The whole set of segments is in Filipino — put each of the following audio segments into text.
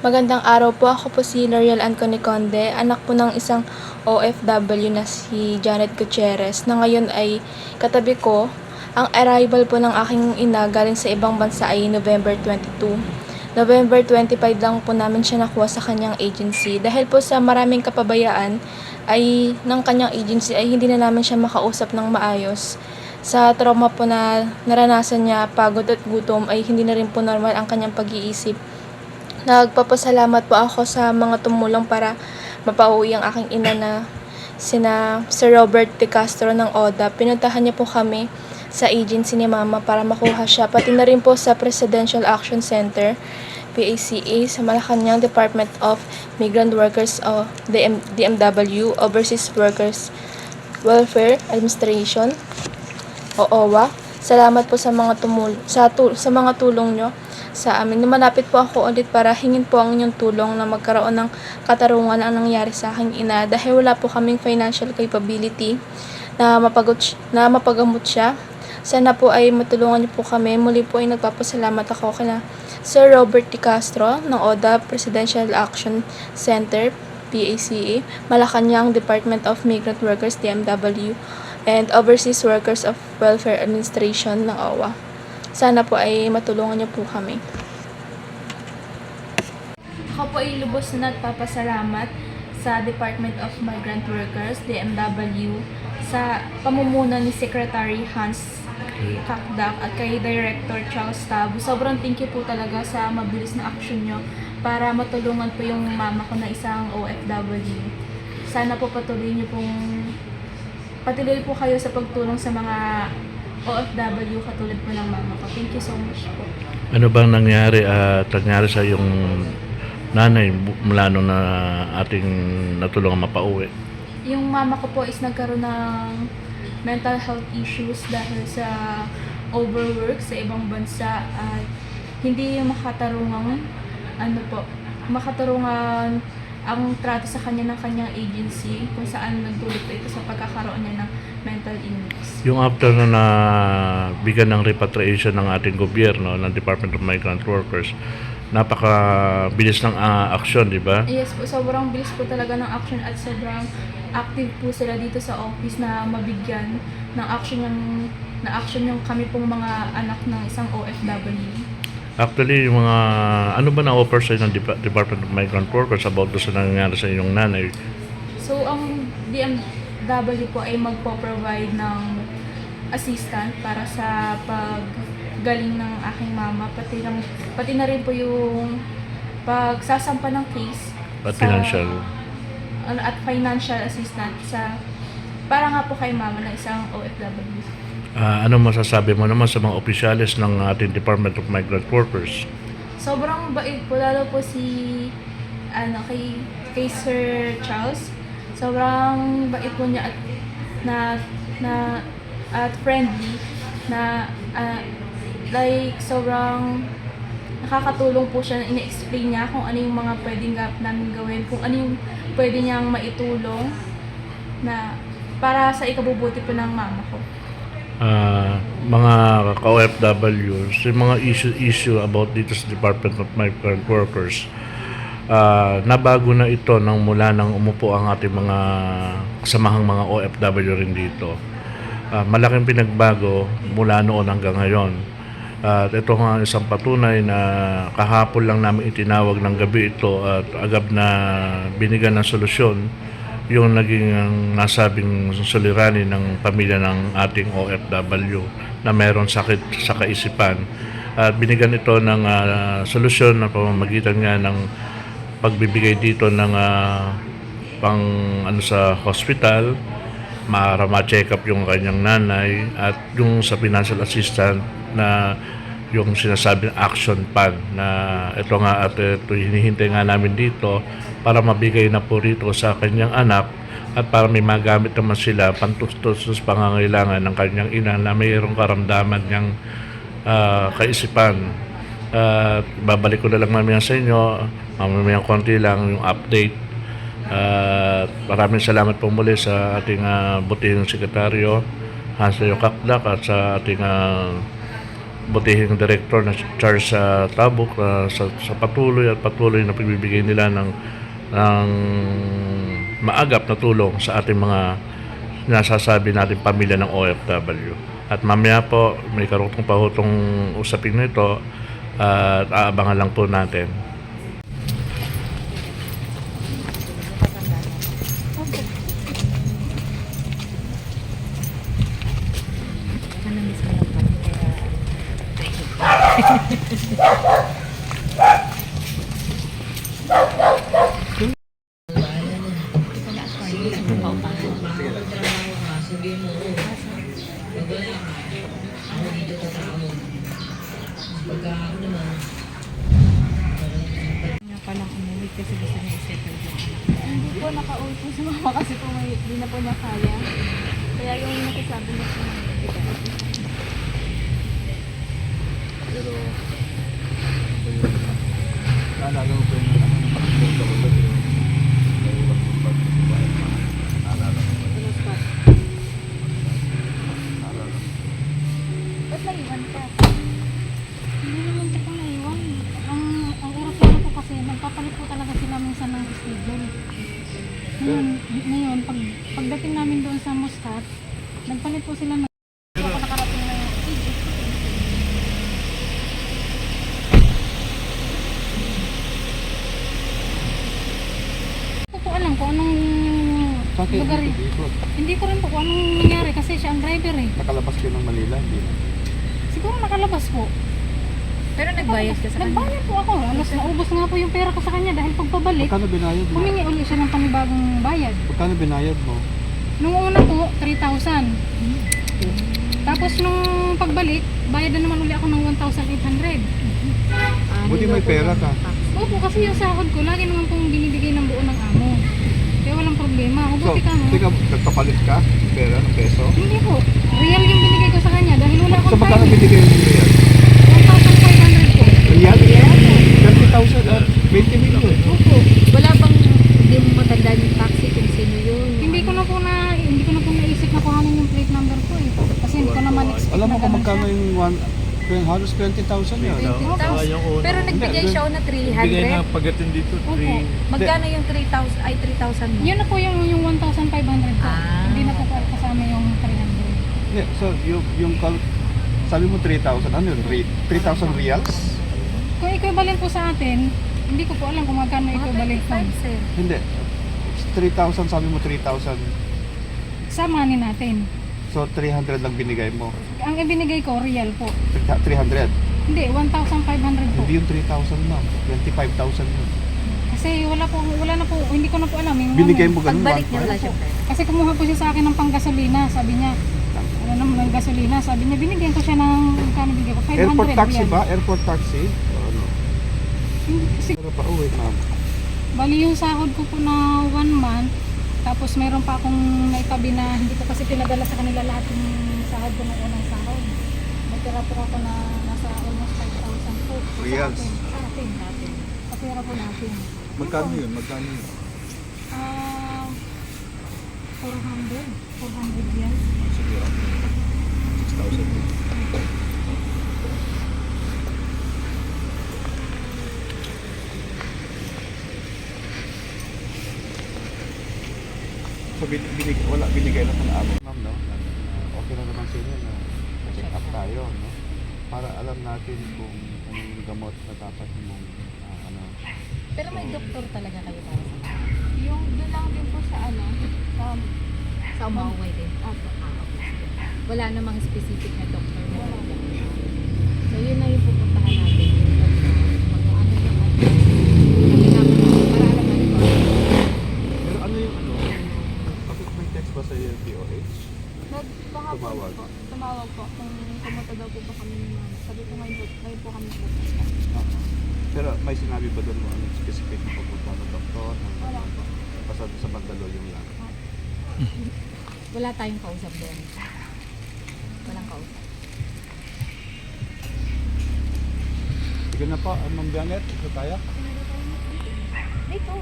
Magandang araw po. Ako po si L'Oreal Ann Coniconde, anak po ng isang OFW na si Janet Gutierrez na ngayon ay katabi ko. Ang arrival po ng aking ina galing sa ibang bansa ay November 22. November 25 lang po namin siya nakuha sa kanyang agency. Dahil po sa maraming kapabayaan ay ng kanyang agency ay hindi na namin siya makausap ng maayos. Sa trauma po na naranasan niya, pagod at gutom ay hindi na rin po normal ang kanyang pag-iisip. Nagpapasalamat po ako sa mga tumulong para mapauwi ang aking ina na sina Sir Robert De Castro ng ODA. Pinuntahan niya po kami sa agency ni Mama para makuha siya. Pati na rin po sa Presidential Action Center, PACA, sa Malacanang Department of Migrant Workers o DMW, Overseas Workers Welfare Administration o OWA. Salamat po sa mga sa mga tulong nyo sa amin. Lumalapit po ako ulit para hingin po ang inyong tulong na magkaroon ng katarungan ang nangyari sa aking ina dahil wala po kaming financial capability na mapagamot siya. Sana po ay matulungan niyo po kami. Muli po ay nagpapasalamat ako kina Sir Robert De Castro ng ODA Presidential Action Center, PACA, Malacanang Department of Migrant Workers, DMW, and Overseas Workers of Welfare Administration ng OWA. Sana po ay matulungan niyo po kami. Ako po ay lubos na nagpapasalamat sa Department of Migrant Workers, DMW, sa pamumuno ni Secretary Hans Kakdak at kay Director Charles Tabo. Sobrang thank you po talaga sa mabilis na action nyo para matulungan po yung mama ko na isang OFW. Sana po patuloy po kayo sa pagtulong sa mga OFW katulad po ng mama ko. Thank you so much po. Ano bang nangyari sa yung nanay mula nung na ating natulungan mapauwi? Yung mama ko po is nagkaroon ng mental health issues dahil sa overwork sa ibang bansa at hindi makatarungan ang trato sa kanya ng kanyang agency kung saan nagdulot ito sa pagkakaroon niya ng mental illness. Yung after na bigyan ng repatriation ng ating gobyerno, ng Department of Migrant Workers, napaka-bilis ng aksyon, di ba? Yes po, sobrang bilis po talaga ng action at sobrang active po sila dito sa office na mabigyan ng action yung kami pong mga anak ng isang OFW. Actually, yung mga ano ba na-offer sa ng Department of Migrant Workers about doon sa nangyari sa inyong nanay? So, ang DMW po ay magpo-provide ng assistant para sa paggaling ng aking mama. Pati na rin po yung pagsasampa ng case. At financial? At financial assistant para nga po kay mama na isang OFW. Ano masasabi mo naman sa mga opisyalis ng ating Department of Migrant Workers? Sobrang bait po, lalo po kay Sir Charles. Sobrang bait po niya at friendly na sobrang nakakatulong po siya na ina-explain niya kung ano yung mga pwedeng namin gawin, kung ano yung pwede niyang maitulong na para sa ikabubuti po ng mama ko. Mga ka-OFW, yung mga issue about dito sa Department of Migrant Workers, nabago na ito mula nang umupo ang ating mga kasamahang mga OFW rin dito. Malaking pinagbago mula noon hanggang ngayon. At ito nga isang patunay na kahapon lang namin itinawag ng gabi ito at agad na binigyan ng solusyon yung naging nasabing suliranin ng pamilya ng ating OFW na mayroon sakit sa kaisipan. At binigyan ito ng solusyon na pamamagitan nga ng pagbibigay dito ng sa hospital para ma-check up yung kanyang nanay at yung sa financial assistant na yung sinasabing action plan na ito nga at ito hinihintay nga namin dito para mabigay na po rito sa kanyang anak at para may magamit naman sila pantustos pangangailangan ng kanyang ina na mayroong karamdaman niyang kaisipan. Babalik ko na lang mamaya sa inyo, mamaya konti lang yung update. Maraming salamat po muli sa ating butihing sekretaryo Hans Leo Kakdak at sa ating butihing director na si Charles Tabuk sa patuloy na pagbibigay nila ng maagap na tulong sa ating mga nasasabi natin pamilya ng OFW. At mamaya po, may karugtong pahutong usapin nito at aabangan lang po natin. Nga palang umuwi kasi gusto niya i-settle yung anak. Hindi po nakauwi po si mama kasi po hindi na po niya kaya. Kaya yung nakisabi niya po Pero, naalala mo pa yung naalala mo. ba't naiwan ka? Hindi naman siya pang naiwan. Ang aeroplano po kasi, nagpapalit po talaga sila minsan ng schedule. Ngayon, pagdating namin doon sa Muscat, nagpalit po sila ng ako nakarating na yung Egypt. Hindi ko po alam kung anong Bakit lugar hindi yun. dito? Hindi ko rin po kung anong nangyari kasi siya ang driver eh. Nakalabas kayo ng Manila, hindi na. Siguro nakalabas po. Pero nagbayad ka sa kanya? Nagbayad po ako. Alas naubos nga po yung pera ko sa kanya dahil pagpabalik, Magkano binayad mo? humingi ulit siya ng panibagong bayad. Magkano binayad mo? Nung una po, 3,000. Tapos nung pagbalik, bayad na naman ulit ako ng 1,800. Buti may pera ka. Opo, kasi yung sahod ko, lagi naman pong binibigay ng buo ng amo. Kaya walang problema. So, Mabuti ka mo. teka, nagpapalit ka? Pera ng peso? Hindi po. Real yung binigay ko sa kanya dahil wala So, akong magkano time. binigay mo real? 1,500 po. Real? 30,000 at 20 million. Opo. Wala bang hindi mo matandaan yung taxi kung sino yun? Hindi ko na po naisip na kuhanin yung plate number ko eh. Kasi hindi ko naman expect Alam mo na kung ganun magkano siya. yung halos 20,000 yun. 20,000? Pero nagbigay siya na 300? pagdating dito, Opo. Magkano yung 3,000? Ay, 3,000 mo? Yun na po yung 1,500 po. Ah. Hindi na po kasama yung 300. Hindi, so sabi mo 3,000, ano yun? 3,000 reals? Kung equivalent po sa atin, hindi ko po alam kung magkano Mga equivalent po. 25, sir. Hindi. 3,000, sabi mo 3,000. Sa money natin. So 300 lang binigay mo. Ang ibinigay ko, real po. 300. Hindi, 1,500 po. Hindi yung 3,000 na. 25,000 yun. Kasi wala na po, hindi ko na po alam. Yung Binigay ano. mo ganun. Pagbalik niya 1,500. wala siyang pera. Kasi kumuha po siya sa akin ng panggasolina. Sabi niya, ano naman ng gasolina. Sabi niya, binigyan ko siya ng, kano bigay ko? 500 Airport taxi real. ba? Airport taxi? O ano? Pero pa uwi, ma'am. Bali yung sahod ko po na 1 month, tapos meron pa akong naitabi na hindi ko kasi pinadala sa kanila lahat yung sahod ko ng unang sahod. Natira po ako na nasa almost 5,000 po. Reals. Sa atin. Kapira po natin. Magkano yun? Magkano yun? 400 yan. Sige, 6,000 yun. So binigay lang ng amo, ma'am, no? Okay na naman sa inyo na check up tayo, no? Para alam natin kung anong gamot na dapat mong ano. Pero may doktor talaga kayo para sa kanya. Yung doon lang din po sa Sa umaway din. Opo. Okay. Wala namang specific na doktor na talaga. So yun na yung pupuntahan natin. Mag-ano yung advice. Para alam natin kung ano. Pero ano yung ano? Bakit may text ba sa iyo POH? Tumawag po. Tumawag po kung pumunta daw po ba kami ni mama. Sabi ko ngayon po kami pupunta. Pero may sinabi ba doon mo anong specific na pupunta ng doktor? Wala po. Basta sa Mandalo yung lang. Wala tayong kausap doon. Walang kausap. Sige na po, Ma'am Janet, ito tayo. Dito.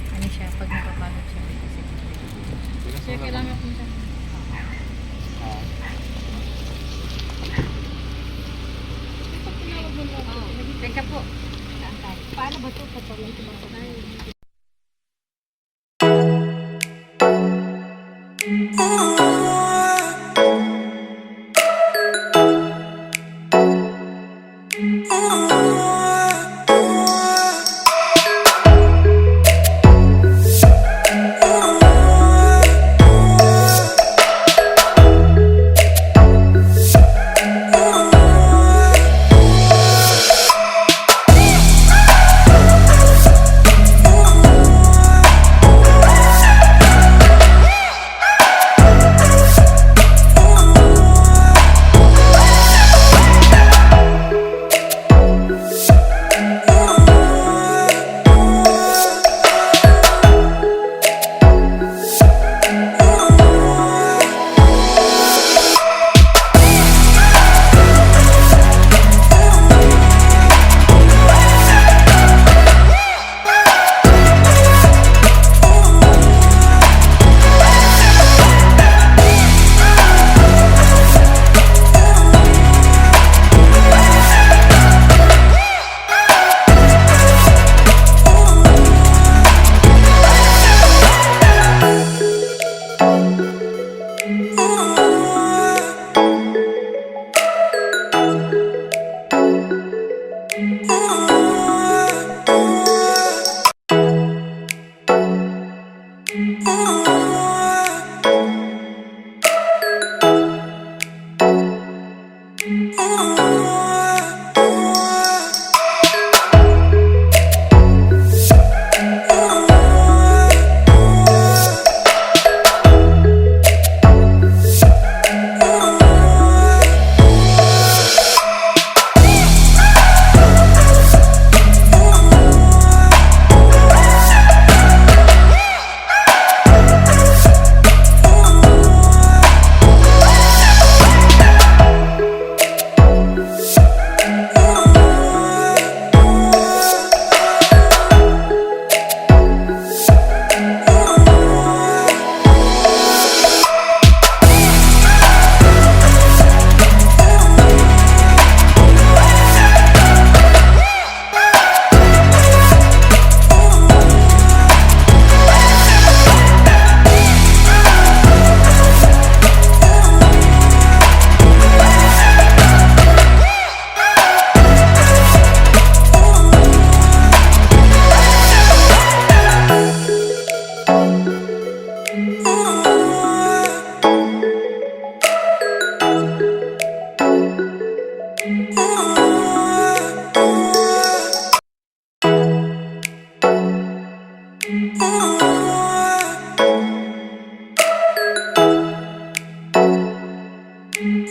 Ano siya, pag napapagod siya dito sa Kaya kailangan po siya. Teka po. Saan tayo? Paano ba ito? Patuloy ito ba tayo?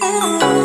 Oh